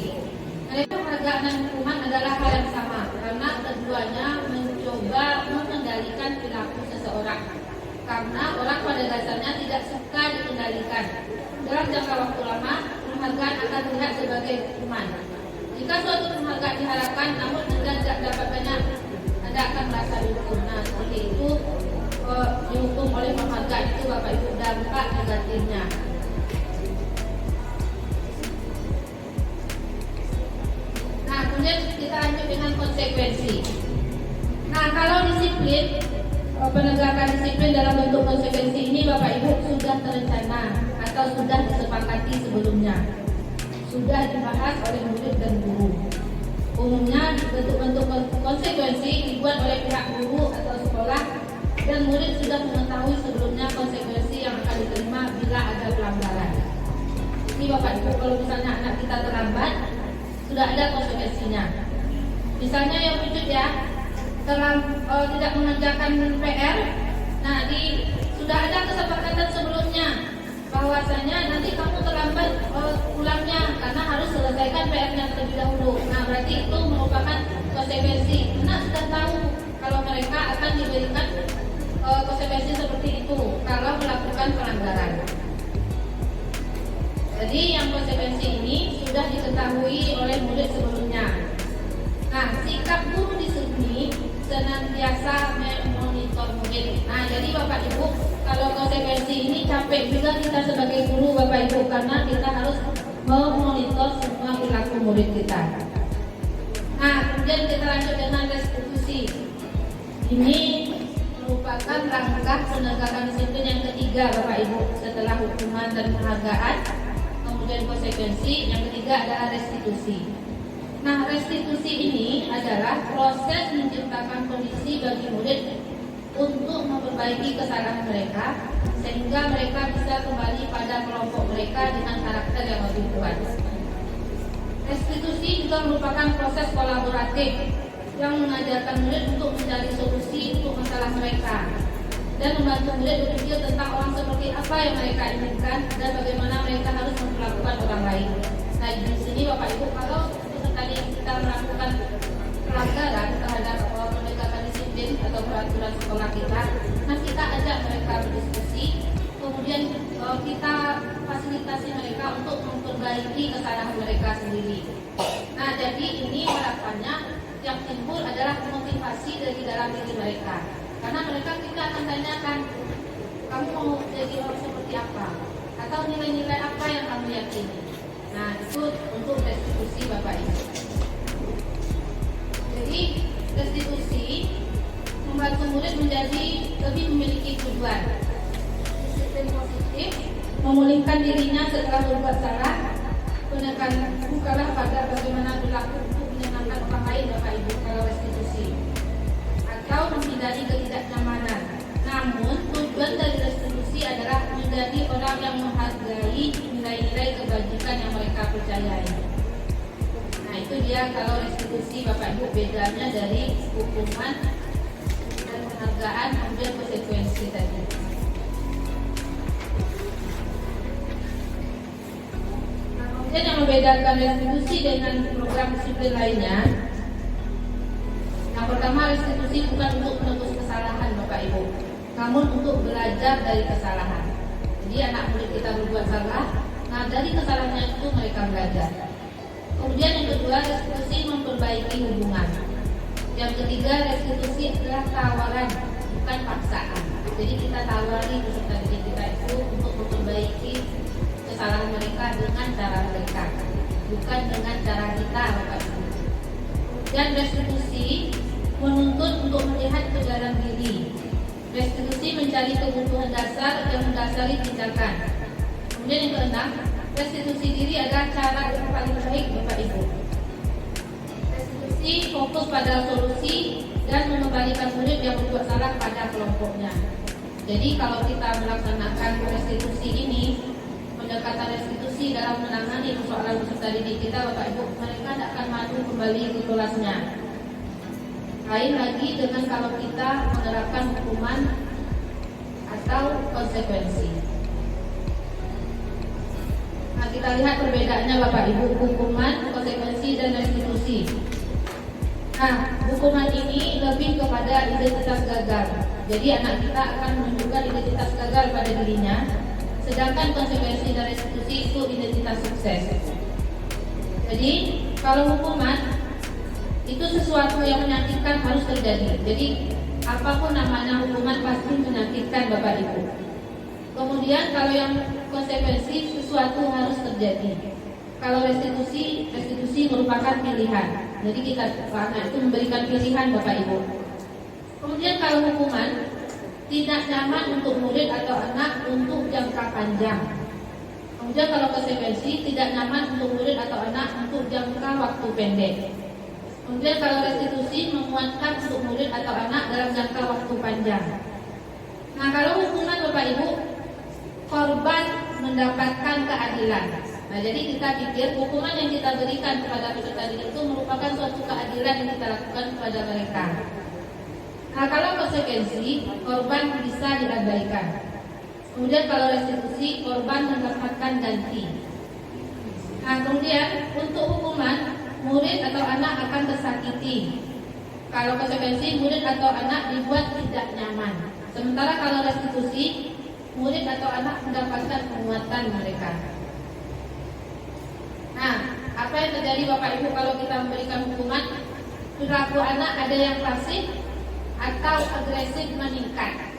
[SPEAKER 1] Mereka penghargaan dan hukuman adalah hal yang sama karena keduanya mencoba mengendalikan perilaku seseorang. Karena orang pada dasarnya tidak suka dikendalikan. Dalam jangka waktu lama, penghargaan akan dilihat sebagai hukuman. Jika suatu penghargaan diharapkan, namun Anda tidak mendapatkannya, Anda akan merasa dihukum. Nah, seperti itu dihukum oleh penghargaan itu Bapak Ibu dampak negatifnya. Nah, kemudian kita lanjut dengan konsekuensi. Nah, kalau disiplin, penegakan disiplin dalam bentuk konsekuensi ini Bapak Ibu sudah terencana atau sudah disepakati sebelumnya. sudah dibahas oleh murid dan guru. Umumnya bentuk-bentuk konsekuensi dibuat oleh pihak guru atau sekolah dan murid sudah mengetahui sebelumnya konsekuensi yang akan diterima bila ada pelanggaran. Ini Bapak Ibu, kalau misalnya anak kita terlambat, sudah ada konsekuensinya. Misalnya yang wujud ya, tidak mengerjakan PR, nah sudah ada kesepakatan sebelumnya bahwasanya nanti kamu terlambat pulangnya karena harus selesaikan PR-nya terlebih dahulu. Nah berarti itu merupakan konsekuensi. Anak sudah tahu kalau mereka akan diberikan konsekuensi seperti itu kalau melakukan pelanggaran. Jadi yang konsekuensi ini sudah diketahui oleh murid sebelumnya. Nah, sikap guru di sini senantiasa memonitor murid. Nah, jadi Bapak Ibu, kalau konsekuensi ini capek juga kita sebagai guru Bapak Ibu karena kita harus memonitor semua perilaku murid kita. Nah, kemudian kita lanjut dengan restitusi. Ini merupakan langkah penegakan disiplin yang ketiga Bapak Ibu setelah hukuman dan penghargaan. Kemudian konsekuensi yang ketiga adalah restitusi. Nah, restitusi ini adalah proses menciptakan kondisi bagi murid untuk memperbaiki kesalahan mereka sehingga mereka bisa kembali pada kelompok mereka dengan karakter yang lebih kuat. Restitusi juga merupakan proses kolaboratif yang mengajarkan murid untuk mencari solusi untuk masalah mereka dan membantu murid berpikir tentang orang seperti apa yang mereka inginkan dan bagaimana mereka harus memperlakukan orang lain. Nah, di sini Bapak Ibu, kalau tadi kita melakukan pelanggaran terhadap penegakan disiplin atau peraturan sekolah kita, nah kita ajak mereka berdiskusi, kemudian kita fasilitasi mereka untuk memperbaiki kesalahan mereka sendiri. Nah, jadi ini harapannya yang timbul adalah motivasi dari dalam diri mereka. Karena mereka kita akan tanyakan, kamu mau jadi orang seperti apa? Atau nilai-nilai apa yang kamu yakini? Nah, itu untuk restitusi Bapak Ibu. Jadi, restitusi membantu murid menjadi lebih memiliki tujuan. Disiplin positif, memulihkan dirinya setelah berbuat salah, penekanan bukanlah pada bagaimana berlaku untuk menyenangkan orang lain Bapak Ibu kalau restitusi. Atau menghindari ketidaknyamanan. Namun tujuan dari restitusi adalah menjadi orang yang menghargai nilai-nilai kebajikan yang mereka percayai. Nah, itu dia kalau restitusi Bapak Ibu bedanya dari hukuman dan penghargaan kemudian konsekuensi tadi. Nah, kemudian yang membedakan restitusi dengan program disiplin lainnya. Yang pertama, restitusi bukan untuk menebus kesalahan Bapak Ibu, namun untuk belajar dari kesalahan. Jadi anak murid kita berbuat salah, nah dari kesalahannya itu mereka belajar. Kemudian yang kedua, restitusi memperbaiki hubungan. Yang ketiga, restitusi adalah tawaran, bukan paksaan. Jadi kita tawari peserta didik kita itu untuk memperbaiki kesalahan mereka dengan cara mereka, bukan dengan cara kita Bapak Ibu. Dan restitusi menuntut untuk melihat ke dalam diri. Restitusi mencari kebutuhan dasar yang mendasari tindakan. Kemudian yang keenam, restitusi diri adalah cara yang paling baik Bapak Ibu. Restitusi fokus pada solusi dan mengembalikan murid yang berbuat salah pada kelompoknya. Jadi kalau kita melaksanakan restitusi ini, pendekatan restitusi dalam menangani persoalan peserta didik kita Bapak Ibu, mereka tidak akan maju kembali ke kelasnya. Lain lagi dengan kalau kita menerapkan hukuman atau konsekuensi. Nah, kita lihat perbedaannya Bapak Ibu, hukuman, konsekuensi, dan restitusi. Nah, hukuman ini lebih kepada identitas gagal. Jadi anak kita akan menunjukkan identitas gagal pada dirinya, sedangkan konsekuensi dan restitusi itu identitas sukses. Jadi kalau hukuman itu sesuatu yang menyakitkan harus terjadi. Jadi apapun namanya hukuman pasti menyakitkan Bapak Ibu. Kemudian kalau yang konsekuensi sesuatu harus terjadi. Kalau restitusi merupakan pilihan. Jadi kita anak itu memberikan pilihan Bapak Ibu. Kemudian kalau hukuman tidak nyaman untuk murid atau anak untuk jangka panjang. Kemudian kalau konsekuensi tidak nyaman untuk murid atau anak untuk jangka waktu pendek. Kemudian kalau restitusi memuatkan untuk murid atau anak dalam jangka waktu panjang. Nah, kalau hukuman Bapak Ibu, korban mendapatkan keadilan. Nah, jadi kita pikir hukuman yang kita berikan kepada peserta didik itu merupakan suatu keadilan yang kita lakukan kepada mereka. Nah, kalau konsekuensi, korban bisa diabaikan. Kemudian kalau restitusi, korban mendapatkan ganti. Nah, kemudian untuk hukuman, murid atau anak akan tersakiti. Kalau konsekuensi, murid atau anak dibuat tidak nyaman. Sementara kalau restitusi, murid atau anak mendapatkan penguatan mereka. Nah, apa yang terjadi Bapak Ibu kalau kita memberikan hukuman? Perilaku anak ada yang pasif atau agresif meningkat.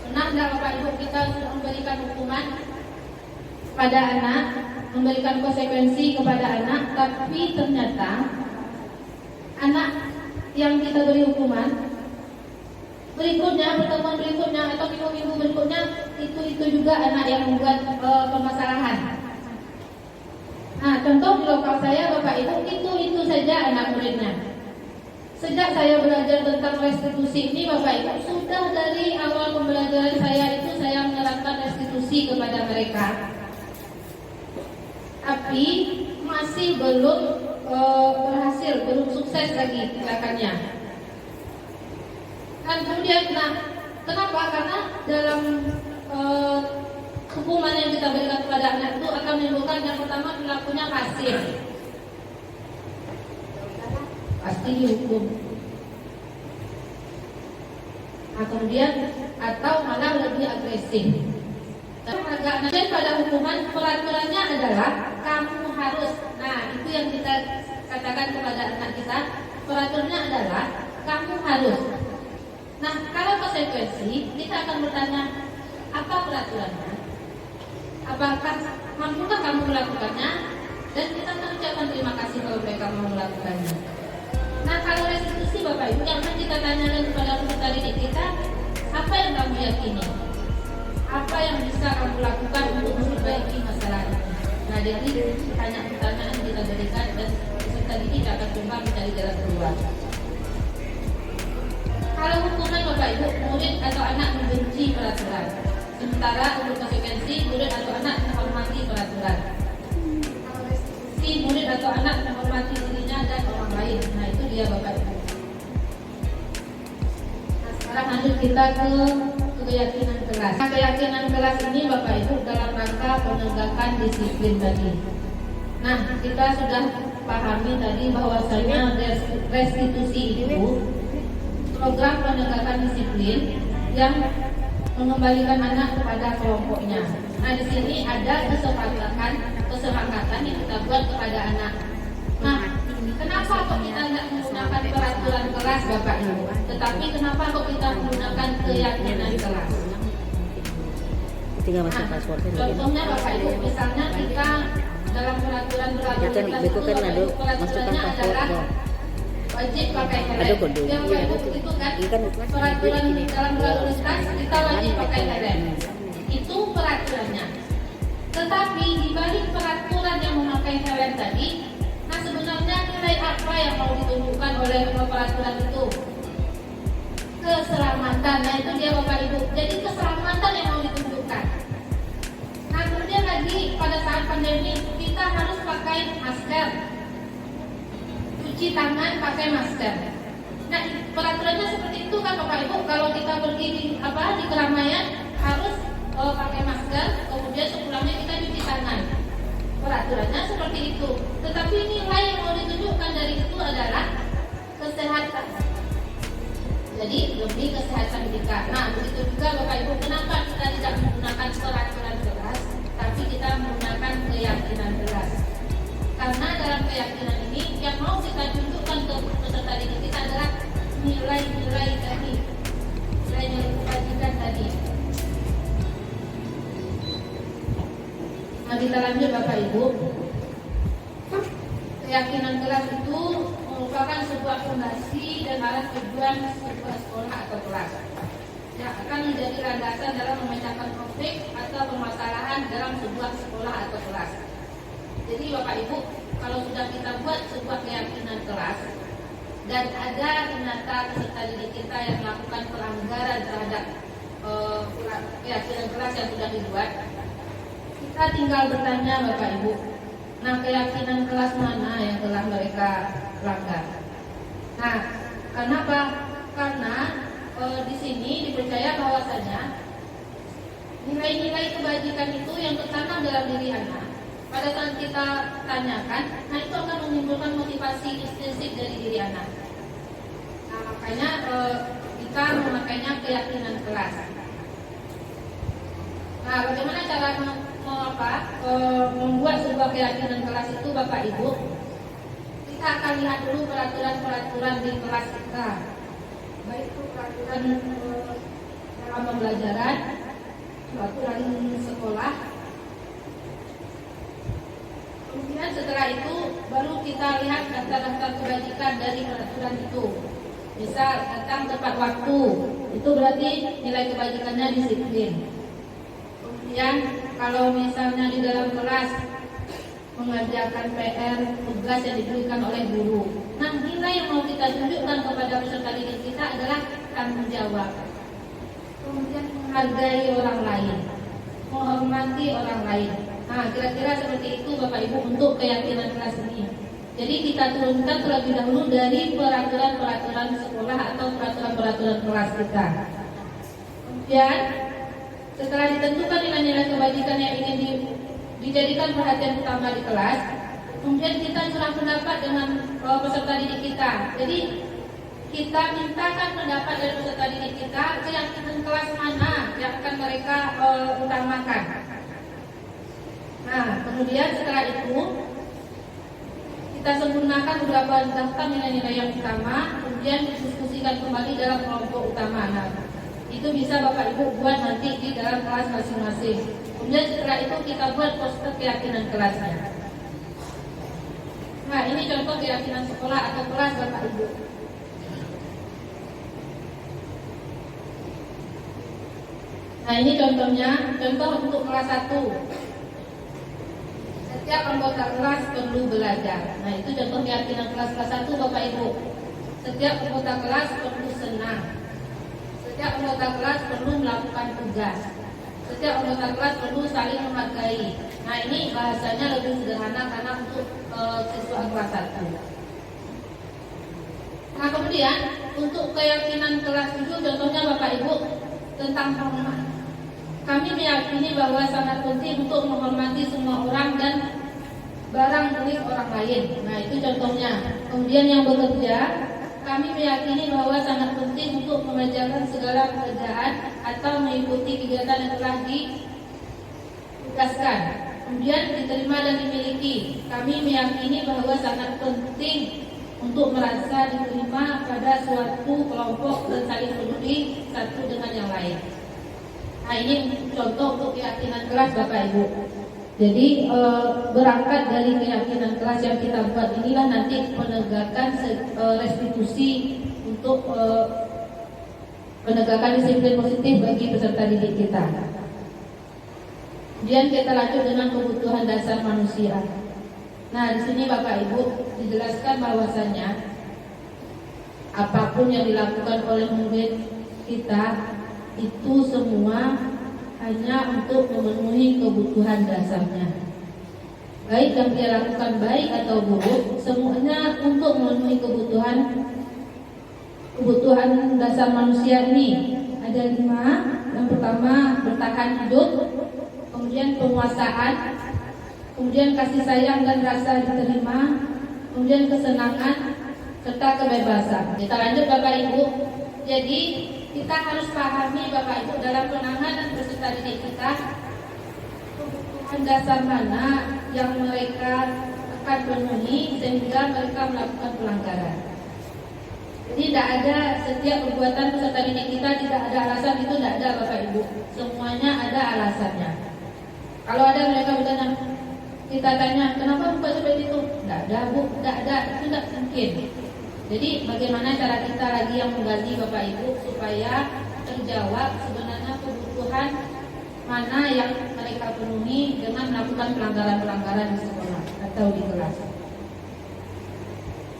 [SPEAKER 1] Pernah tidak Bapak Ibu kita sudah memberikan hukuman pada anak, memberikan konsekuensi kepada anak, tapi ternyata anak yang kita beri hukuman berikutnya, pertemuan berikutnya atau minggu-minggu berikutnya itu juga anak yang membuat permasalahan. Nah, contoh di lokal saya Bapak Ibu itu saja anak muridnya. Sejak saya belajar tentang restitusi ini Bapak Ibu, sudah dari awal pembelajaran saya itu saya menerapkan restitusi kepada mereka. Tapi masih belum berhasil, belum sukses lagi tindakannya. Dan kemudian, kenapa? Karena dalam hukuman yang kita berikan kepada anak itu akan menimbulkan yang pertama perilakunya pasif, pasti dihukum. Nah, kemudian atau malah lebih agresif. Dan pada hukuman peraturannya adalah kamu harus. Nah, itu yang kita katakan kepada anak kita. Peraturannya adalah kamu harus. Nah, kalau konsekuensi kita akan bertanya, apa peraturannya? Apakah mampukah kamu melakukannya? Dan kita akan ucapkan terima kasih kalau mereka mau melakukannya. Nah, kalau restitusi Bapak Ibu, yang akan kita tanyakan kepada peserta didik kita, apa yang kamu yakini? Apa yang bisa kamu lakukan untuk memperbaiki masalah ini? Nah, jadi pertanyaan-pertanyaan kita berikan dan peserta didik akan coba mencari jalan keluar. Kalau hukuman Bapak Ibu, murid atau anak membenci peraturan. Sementara untuk konsekuensi, murid atau anak menghormati peraturan. Si murid atau anak menghormati dirinya dan orang lain. Nah, itu dia Bapak Ibu. Nah, sekarang lanjut kita ke keyakinan kelas. Nah, keyakinan kelas ini Bapak Ibu dalam rangka penegakan disiplin tadi. Nah, kita sudah pahami tadi bahwasanya restitusi itu program penegakan disiplin yang mengembalikan anak kepada kelompoknya. Nah, di sini ada kesepakatan yang kita buat kepada anak. Nah, kenapa kok kita tidak menggunakan peraturan kelas Bapak Ibu? Tetapi kenapa kok kita menggunakan keyakinan kelas?
[SPEAKER 4] Tinggal masuk password.
[SPEAKER 1] Contohnya Bapak Ibu, misalnya kita dalam peraturan kelas itu peraturannya adalah wajib pakai helm. Yang Bapak Ibu itu kan peraturan dalam lalu lintas kita wajib pakai helm. Itu peraturannya. Tetapi di balik peraturan yang memakai helm tadi, nah sebenarnya nilai apa yang mau ditunjukkan oleh peraturan itu? Keselamatan. Nah, itu dia Bapak Ibu. Jadi keselamatan yang mau ditunjukkan. Nah, kemudian lagi pada saat pandemi kita harus pakai masker, cuci tangan pakai masker. Nah, peraturannya seperti itu kan Bapak Ibu. Kalau kita pergi di keramaian harus pakai masker, kemudian sepulangnya kita cuci tangan. Peraturannya seperti itu. Tetapi nilai yang mau ditunjukkan dari itu adalah kesehatan. Jadi lebih kesehatan kita. Nah, begitu juga Bapak Ibu, kenapa kita tidak menggunakan peraturan kelas, tapi kita menggunakan keyakinan kelas? Karena dalam keyakinan ini yang mau kita tunjukkan ke peserta didik kita adalah nilai-nilai tadi, nilai-nilai kebajikan tadi. Nah, kita lanjut Bapak Ibu. Keyakinan kelas itu merupakan sebuah fondasi dan alat tujuan sebuah sekolah atau kelas. yang akan menjadi landasan dalam memecahkan konflik atau permasalahan dalam sebuah sekolah atau kelas. Jadi Bapak Ibu, kalau sudah kita buat sebuah keyakinan kelas dan ada ternyata peserta didik kita yang melakukan pelanggaran terhadap keyakinan kelas yang sudah dibuat, kita tinggal bertanya Bapak Ibu, nah keyakinan kelas mana yang telah mereka langgar? Nah, kenapa? Karena di sini dipercaya bahwasanya nilai-nilai kebajikan itu yang tertanam dalam diri anak. Pada saat kita tanyakan, nah itu akan menimbulkan motivasi intrinsik dari diri anak. Nah, makanya kita memakainya keyakinan kelas. Nah, bagaimana cara membuat sebuah keyakinan kelas itu Bapak Ibu? Kita akan lihat dulu peraturan-peraturan di kelas kita. Baik itu peraturan dalam pembelajaran, peraturan sekolah. Kemudian setelah itu baru kita lihat daftar-daftar kebajikan dari peraturan itu. Misal datang tepat waktu, itu berarti nilai kebajikannya disiplin. Kemudian kalau misalnya di dalam kelas mengerjakan PR, tugas yang diberikan oleh guru. Nah, nilai yang mau kita tunjukkan kepada peserta didik kita adalah tanggung jawab. Kemudian menghargai orang lain, menghormati orang lain. Nah, kira-kira seperti itu Bapak Ibu untuk keyakinan kelas ini. Jadi kita turunkan terlebih dahulu dari peraturan-peraturan sekolah atau peraturan-peraturan kelas kita. Kemudian setelah ditentukan nilai-nilai kebajikan yang ingin dijadikan perhatian utama di kelas, kemudian kita curah pendapat dengan peserta didik kita. Jadi kita mintakan pendapat dari peserta didik kita, keyakinan kelas mana yang akan mereka utamakan. Nah, kemudian setelah itu kita sempurnakan beberapa daftar nilai-nilai yang utama, kemudian didiskusikan kembali dalam kelompok utama. Nah, itu bisa Bapak Ibu buat nanti di dalam kelas masing-masing. Kemudian setelah itu kita buat poster keyakinan kelasnya. Nah, ini contoh keyakinan sekolah atau kelas Bapak Ibu. Nah, ini contohnya, contoh untuk kelas 1. Setiap anggota kelas perlu belajar. Nah, itu contoh keyakinan kelas 1 Bapak Ibu. Setiap anggota kelas perlu senang. Setiap anggota kelas perlu melakukan tugas. Setiap anggota kelas perlu saling menghargai. Nah, ini bahasanya lebih sederhana karena untuk siswa kelas 1. Nah, kemudian untuk keyakinan kelas 7 contohnya Bapak Ibu tentang hormat. Kami meyakini bahwa sangat penting untuk menghormati semua orang dan barang milik orang lain. Nah, itu contohnya. Kemudian yang bekerja, kami meyakini bahwa sangat penting untuk mengerjakan segala pekerjaan atau mengikuti kegiatan yang telah ditugaskan. Kemudian diterima dan dimiliki. Kami meyakini bahwa sangat penting untuk merasa diterima pada suatu kelompok dan saling peduli satu dengan yang lain. Nah, ini contoh untuk keyakinan kelas Bapak Ibu. Jadi berangkat dari keyakinan kelas yang kita buat inilah nanti penegakan restitusi untuk penegakan disiplin positif bagi peserta didik kita. Kemudian kita lanjut dengan kebutuhan dasar manusia. Nah, di sini Bapak Ibu dijelaskan bahwasanya apapun yang dilakukan oleh murid kita itu semua hanya untuk memenuhi kebutuhan dasarnya. Baik yang dia lakukan baik atau buruk, semuanya untuk memenuhi kebutuhan dasar manusia ini. Ada 5. Yang pertama, bertahan hidup, kemudian penguasaan, kemudian kasih sayang dan rasa diterima, kemudian kesenangan serta kebebasan. Kita lanjut Bapak Ibu. Jadi kita harus pahami Bapak Ibu dalam penanganan peserta didik kita kebutuhan dasar mana yang mereka akan penuhi sehingga mereka melakukan pelanggaran. Jadi tidak ada setiap perbuatan peserta didik kita tidak ada alasan, itu tidak ada Bapak Ibu. Semuanya ada alasannya. Kalau ada mereka bertanya, kita tanya kenapa bukan seperti itu? Tidak ada Bu, tidak ada, itu tidak mungkin. Jadi bagaimana cara kita lagi yang menggaji Bapak Ibu supaya menjawab sebenarnya kebutuhan mana yang mereka penuhi dengan melakukan pelanggaran-pelanggaran di sekolah atau di kelas.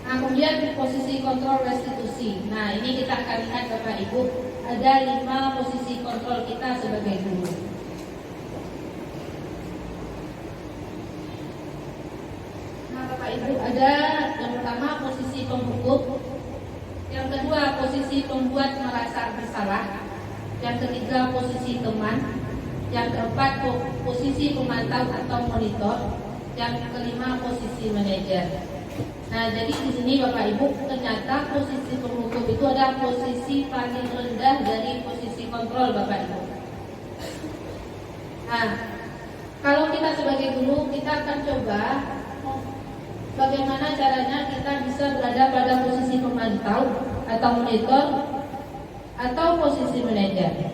[SPEAKER 1] Nah, kemudian posisi kontrol restitusi. Nah, ini kita akan lihat Bapak Ibu, ada 5 posisi kontrol kita sebagai guru. Nah, Bapak Ibu, ada yang pertama posisi penghukum, yang kedua posisi pembuat merasa bersalah, yang ketiga posisi teman, yang keempat posisi pemantau atau monitor, yang kelima posisi manajer. Nah, jadi di sini Bapak Ibu, ternyata posisi penghukum itu adalah posisi paling rendah dari posisi kontrol Bapak Ibu. Nah, kalau kita sebagai guru, kita akan coba bagaimana caranya kita bisa berada pada posisi pemantau atau monitor atau posisi manajer.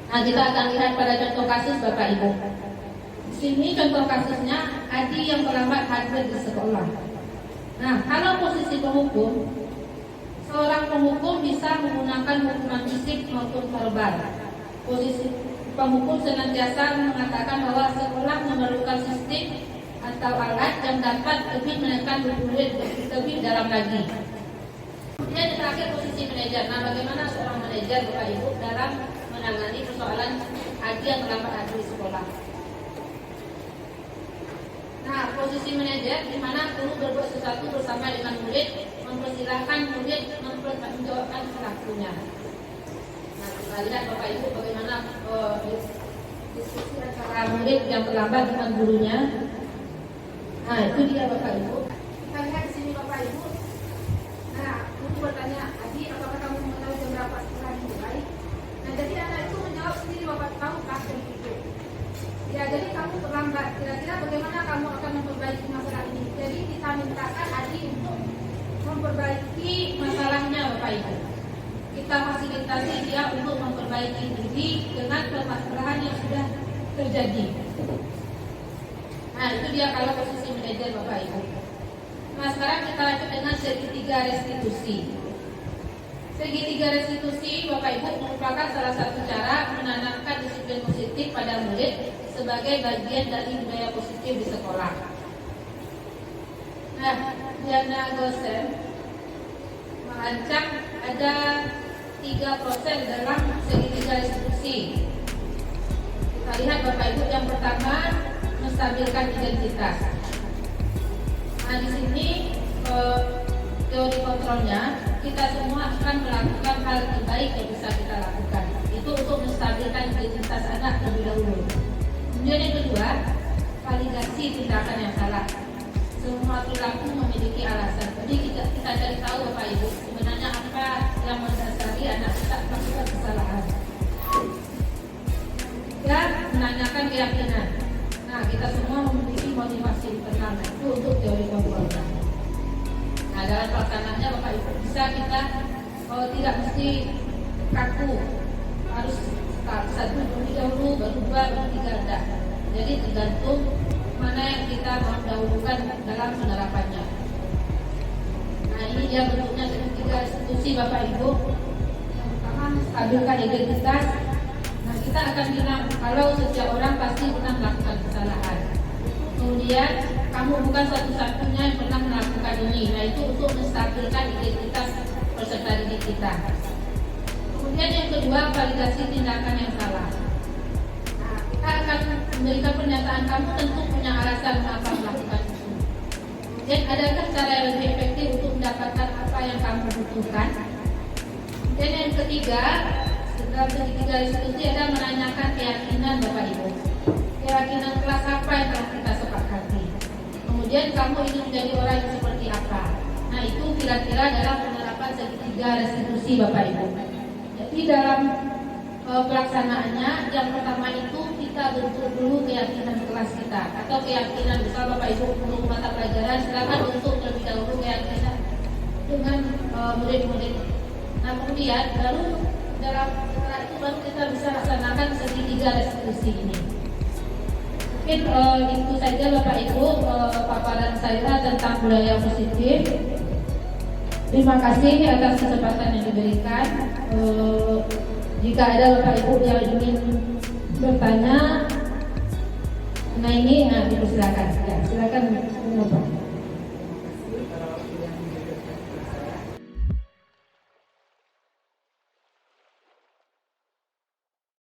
[SPEAKER 1] Nah, kita akan lihat pada contoh kasus Bapak Ibu. Di sini contoh kasusnya Adi yang terlambat hadir di sekolah. Nah, kalau posisi penghukum, seorang penghukum bisa menggunakan hukuman fisik maupun verbal. Posisi penghukum senantiasa mengatakan bahwa sekolah memerlukan sistem atau alat yang dapat lebih menekan murid lebih dalam lagi. Kemudian yang terakhir posisi manajer. Nah, bagaimana seorang manajer Bapak Ibu dalam menangani persoalan Adi yang terlambat hadir di sekolah? Nah, posisi manajer di mana guru berbuat sesuatu bersama dengan murid, mempersilahkan murid mempertanggungjawabkan perilakunya. Nah, kita lihat Bapak Ibu bagaimana diskusi antara murid yang terlambat dengan gurunya. Nah, itu dia Bapak Ibu. Kita lihat di sini Bapak Ibu. Nah, guru bertanya, Adi, apakah kamu mengetahui jam berapa sekolah dimulai? Nah, jadi anak itu menjawab sendiri, Bapak tahu jam itu. Ya, jadi kamu terlambat. Kira-kira bagaimana kamu akan memperbaiki masalah ini? Jadi kita mintakan Adi untuk memperbaiki masalahnya Bapak Ibu. Kita fasilitasi dia untuk memperbaiki diri dengan permasalahan yang sudah terjadi. Nah, itu dia kalau posisi manajer Bapak Ibu. Nah, sekarang kita lanjut dengan segitiga restitusi. Segitiga restitusi Bapak Ibu merupakan salah satu cara menanamkan disiplin positif pada murid sebagai bagian dari budaya positif di sekolah. Nah, Diana Gosen merancang ada 3 proses dalam segitiga restitusi. Kita lihat Bapak Ibu, yang pertama menstabilkan identitas. Nah, di sini teori kontrolnya, kita semua akan melakukan hal terbaik yang bisa kita lakukan. Itu untuk menstabilkan identitas anak terlebih dahulu. Kemudian yang kedua, validasi tindakan yang salah. Semua perilaku memiliki alasan. Jadi kita cari tahu Bapak Ibu sebenarnya apa yang mendasari anak kita melakukan kesalahan. Dan menanyakan keyakinan. Nah, kita semua memiliki motivasi internal itu untuk teori kontrolnya. Nah, dalam pelaksanaannya Bapak Ibu bisa kita tidak mesti kaku, harus satu terlebih dahulu, baru dua, baru tiga, enggak. Jadi tergantung mana yang kita mau dahulukan dalam penerapannya. Nah, ini dia bentuknya segitiga restitusi Bapak Ibu. Yang pertama, stabilkan identitas. Nah, kita akan bilang kalau setiap orang pasti pernah melakukan kesalahan. Kemudian kamu bukan satu-satunya yang pernah melakukan ini. Nah, itu untuk menstabilkan identitas peserta didik kita. Kemudian yang kedua, validasi tindakan yang salah. Nah, kita akan memberikan pernyataan kamu tentu punya alasan mengapa melakukan itu. Kemudian adakah cara yang lebih efektif untuk mendapatkan apa yang kamu butuhkan? Dan yang ketiga, dalam segitiga restitusi ada menanyakan keyakinan Bapak Ibu. Keyakinan kelas apa yang telah kita sepakati. Kemudian kamu ingin menjadi orang yang seperti apa. Nah, itu kira-kira dalam penerapan segitiga restitusi Bapak Ibu. Jadi dalam pelaksanaannya, yang pertama itu kita bentuk dulu keyakinan kelas kita atau keyakinan misal Bapak Ibu untuk mata pelajaran, silakan bentuk terlebih dahulu keyakinan dengan murid-murid. Nah, kemudian baru setelah itu baru kita bisa laksanakan segitiga restitusi ini. Mungkin itu saja Bapak Ibu paparan saya tentang budaya positif. Terima kasih atas kesempatan yang diberikan. Jika ada Bapak Ibu yang ingin bertanya, nah ini, dipersilakan. Ya, silakan.